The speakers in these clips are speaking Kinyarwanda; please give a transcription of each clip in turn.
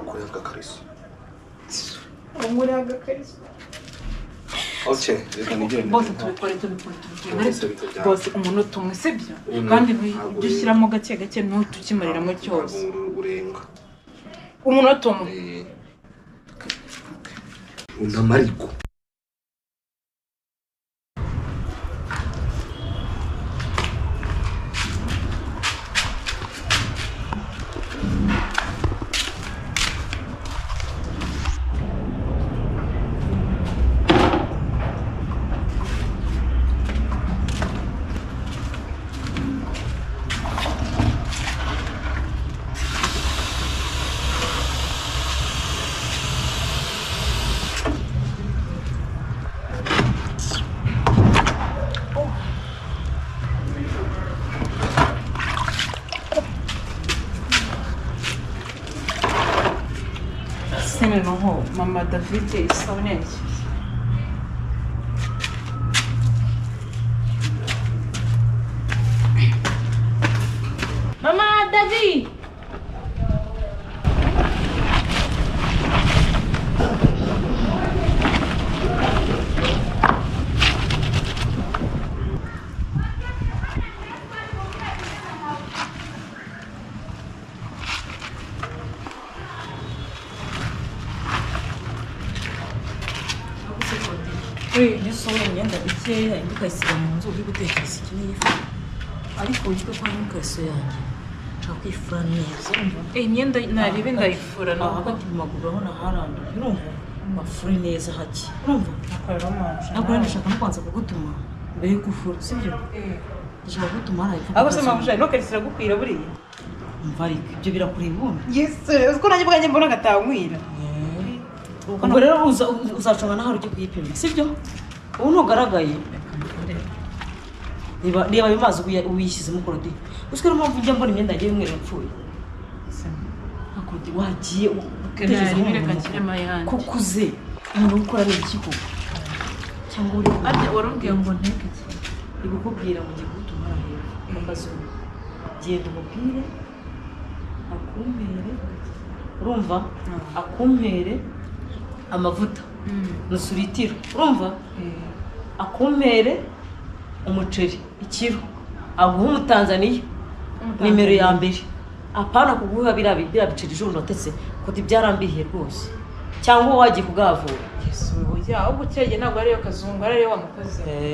Kuri agakariso. Muri agakariso. Okay, reka nigende. Bose tubikore. Bose umunota umwe sibyo? Kandi dushyiramo gake gake ntutukimariramo cyose. Urenga. Umunota umwe. Undamariko. Noneho mama David isabune yashyize. Mama David Nisohora imyenda bikeya indi ukayisiga mu nzu uri gutekereza iki n'ifu ariko witwa kwa n'ikaso yanjye nshaka kwifura neza imyenda naribe ndayifura naho hagati mu maguru urabona haranduye urumva mafure neza hake urumva nakorera ndashaka no kwanza kugutuma mbere yo gufura sibyo ndashaka kugutuma harayifuka abo se mabujari no karisira gukwira buriya umva ariko ibyo birakureba ubundi uko nanjye bwanjye mbona gatankwira ubwo rero uzacunga naho ujye kuyipima sibyo ubu ntugaragaye reba ayo mazi uyishyizemo korodi usikora impamvu njya mbona imyenda yagiye y'umweru yapfuye akorodi wagiye utekereza ko kuze umuntu gukora ni iki koko cyangwa uri warambwiye ngo nteke iki ndi kukubwira ngo ngiye gutuma arahera mu kazuba genda umupire akumpere urumva akumpere amavuta nusuritiro urumva akumpere umuceri ikiro aguha umutanzaniya nimero ya mbere apana kuguha biriya biceri ijoro natetse kuti byarambihiye rwose cyangwa wagiye kugavura ahubwo ukeye ntabwo ariyo kazungu ariyo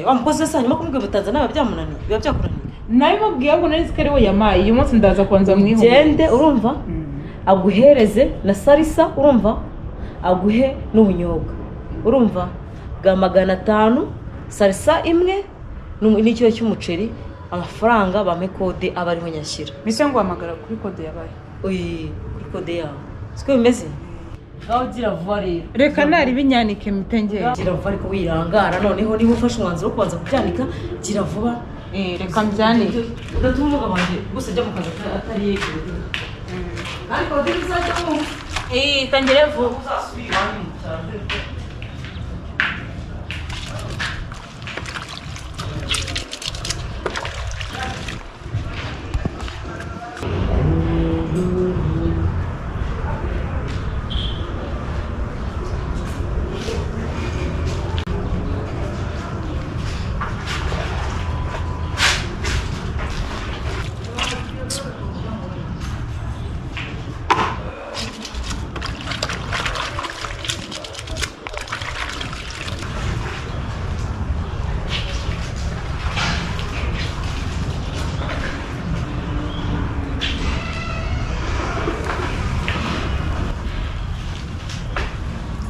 wamukoze se hanyuma kumubwira umutanzaniya byamunaniye biba byakunaniye nabimubwiye ahubwo nari ko ariwe yamaye uyu munsi ndaza kwanza mwihugure gende urumva aguhereze na salisa urumva aguhe n'ubunyobwa urumva bwa 500 salisa imwe n'ikiro cy'umuceri amafaranga bame kode aba ariho nyashyira mise ngo hamagara kuri kode yabaye kuri kode yawe siko bimeze ngaho gira vuba rero reka nari binyanike mitengere gira vuba ariko wirangara noneho niba ufashe umwanzuro wo kubanza kubyanika gira vuba reka mbyanike udatuma umugabo wanjye gusa ajya mu kazi atari yegereye ariko kode uzajya mu tangire vuba uzasubira iwanyu cyane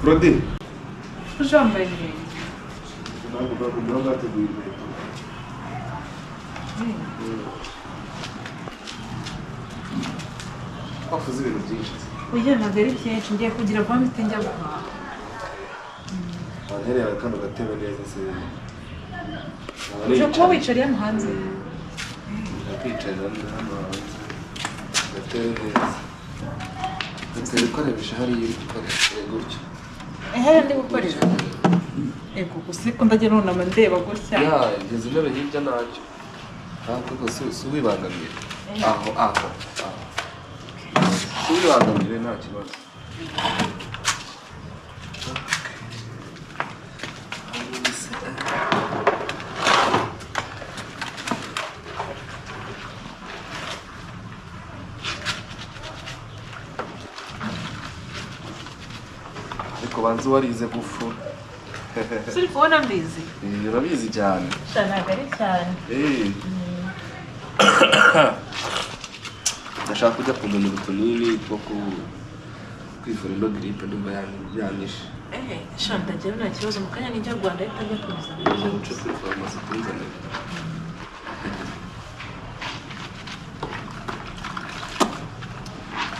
Brody. Jambaye ibintu. Ntabwo bakubwira ngo ateguye ibintu. Wafuze ibintu byinshi. Oya ntabwo ari byinshi ngiye kugira vuba mpite njya guhaha. Wanterera kano gatebe neza se. Uje kuba wicariye hano hanze. Nakwicarira hano hanze. Gatebe neza. Gatebe ukoresha hariya uri gukoresha gutyo. Ndi gukorera. Ego gusa ko ndajya nunama ndeba gutya. Ngeze intebe hirya nacyo. Ahubwo si wibangamira. Aho. Si wibangamire nta kibazo. ariko banza warize gufura. Suri kubona mbizi? Urabizi cyane. Ntabwo ari cyane. Ndashaka kujya kumenya utunini two kwivura ino grippe ndumva yanyishe. Ndagira nta kibazo mu kanya n'ijya Rwanda ahita ajya kuza. Uze guca kuri farumasi tunzanire.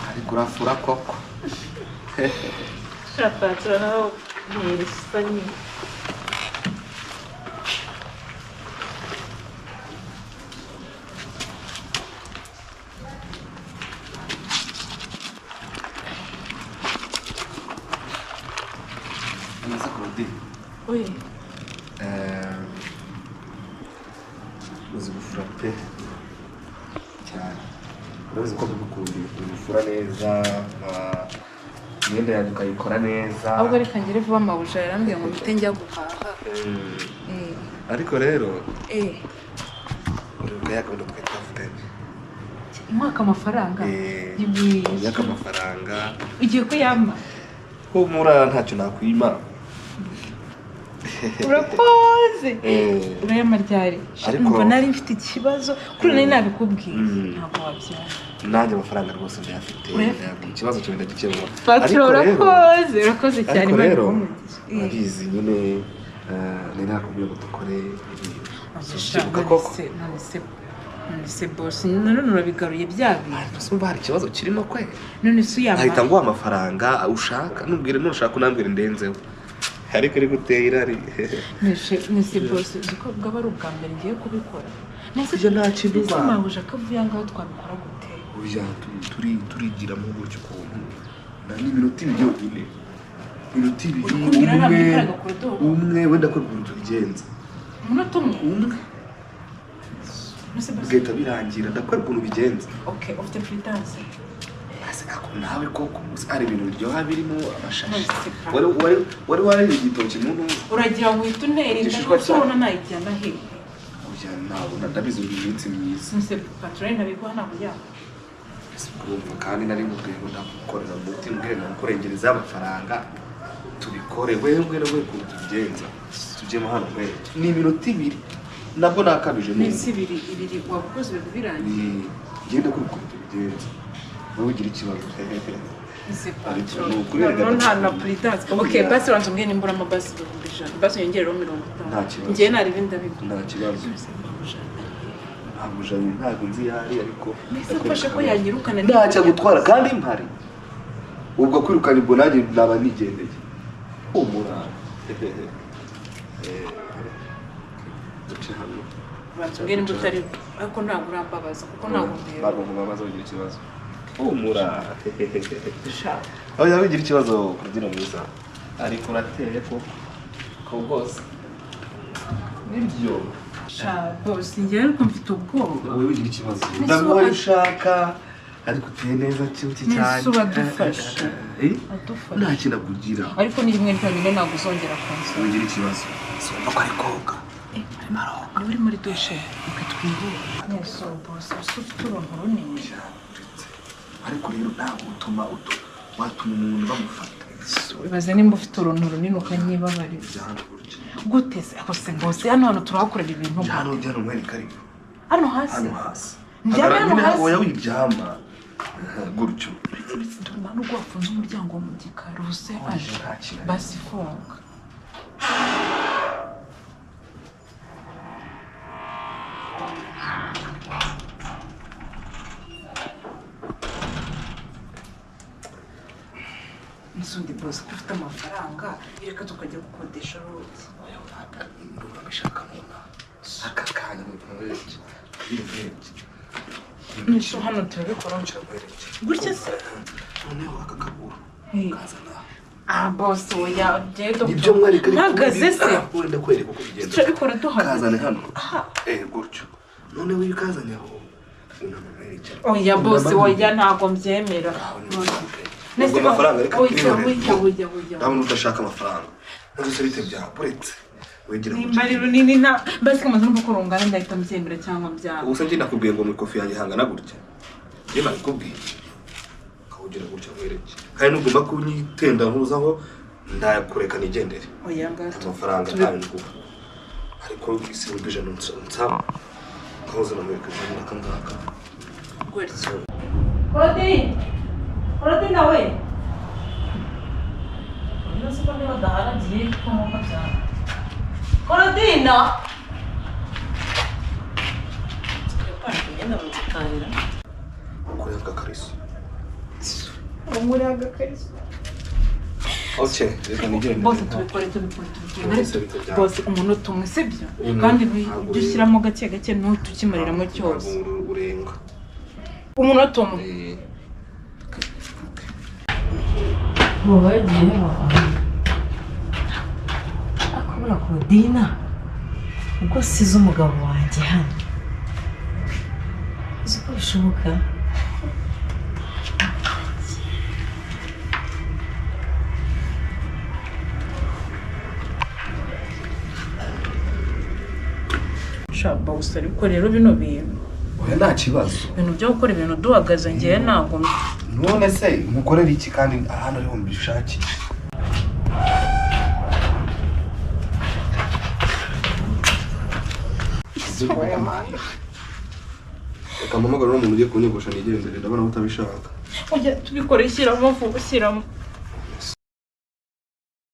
Ariko urafura koko. Patron nawe ntirisa nyine. Oui. Uzi gufura pe cyane. Urabizi ko gufura neza, imyenda yanjye ukayikora neza. Ahubwo reka ngire vuba mabuja yarambwiye ngo mpite njya guhaha. Ariko rero uribuka yakabona twitavuga umwaka amafaranga imyaka amafaranga ugiye kuyama humura ntacyo nakwima. Urakoze urayama ryari umva nari mfite ikibazo kuri nari nabikubwiye ntabwo wabyara nanjye amafaranga rwose ndayafite ikibazo cyo ndagikemura. Ariko urakoze cyane ariko rero urabizi nyine nari nakubwiye ngo dukore ibintu koko none boss none urabigaruye bya bintu sumva hari ikibazo kirimo kwe none se uyama ahita nguha amafaranga ushaka nubwire nushaka unambwire ndenzeho ariko uri guteye irari. Nese boss ziko bwaba ari ubwa mbere ngiye kubikora nese je nta kintu ba mabuja akavuye ngaho twabikora gute uya turigira mu buryo ukuntu na n'iminota ibiri minota ibiri umwe wenda ko ibintu bigenze umunota umwe gahita birangira ndakora ukuntu bigenze. Okay ufite freelance nawe koko ari ibintu biryoha birimo amashashi wari warariye igitoki muntu uragira ngo uhite untera ndabona nayijyana hehe uya ntabwo ndabizi iminsi myiza nse patron nabiguha ntabwo yaba urumva kandi nari mubwiye ngo ndagukorera umuti mbwira nakurengereza amafaranga tubikore wewe nawe ukuntu tubigenza tujyemo hano mwe ni iminota ibiri nabwo nakabije neza ibiri wabukoze birangiye ngenda kuri ukuntu tubigenza wowe ugira ikibazo nta na freelance. Okay basi wanze mbwira nimbura amabasi 100 basi yongereho 50 ngiye nari binda bigo nta kibazo amujanye ntabwo nzi yari ariko nifashe ko yanyirukana ntacyo gutwara kandi impari ubwo kwirukana ibwo nanjye naba nigendeye umura batubwira imbutari ariko ntabwo urambabaza kuko ntabwo mbere ntabwo mbabaza ugira ikibazo umura aho yabigira ikibazo kugira mwiza ariko urateye ko bose nibyo boss ngiye ariko mfite ubwoba wowe ugira ikibazo ndabona ushaka ariko uteye neza cyuti cyane nisuba dufasha nta kintu kugira ariko ni rimwe ryonyine ntabwo uzongera kunsaba ugira ikibazo sumva ko ari koga maroga uri muri dushe ukatwirira nyeso boss ufite uruntu runini ariko rero ntabwo watuma umuntu bamufata bibaze nimba ufite uruntu runini ukanyibabarira gute se akose bose hano turahakorera ibintu hano mwereka ariko hano hasi njyana hano hasi oya wiryama gutyo ndumva n'ubwo wafunze umuryango wo mu gikari ubuse aje basi funga Nisundi boss ufite amafaranga ireka tukajya gukodesha roki bishaka muna aka kanya mu pavage niso hano turabikora gutya se noneho aka kaburo kazana boss oya jedo ibyo mwareka ntagaze se wenda kwereka uko bigenda turabikora duhagaze kazane hano gutyo noneho iyo kazanye aho oya boss oya ntago mbyemera ntabwo amafaranga reka ujya ndabona udashaka amafaranga ntuzi bite byawe uretse wegera nimbari runini nta basi kamaze no kurungana ndahita mbyemera cyangwa byaba ubuse njye nakubwiye ngo muri kofi yanjye hangana gutya njye nabikubwiye ukawugira gutya mwereke kandi nugomba kunyitenda ntuzaho ndakureka nigendere oya ngato amafaranga ntayo ngubu ariko isi ubije nsaba kahoze namwereka ibintu nakangaka gutya Claudine nawe uyu se ko niba daharagiye kumoka cyane Claudine ngenda muzikanira ukuri agakariso umuri agakariso okay reka nigende bose tubikore bose umunota umwe sibyo kandi dushyiramo gake gake ntutukimariramo cyose urenga umunota umwe wagiye akubura Claudine ubwo size umugabo wanjye hano uzi ko bishoboka shaba gusa ariko rero bino bintu oya nta kibazo ibintu byo gukora ibintu duhagaze ngiye ntabwo none se mukorera iki kandi ahantu ariho mbishakisha reka mpamagara n'umuntu ugiye kunyogosha nigendere ndabona utabishaka ujya tubikore shyiramo vuba shyiramo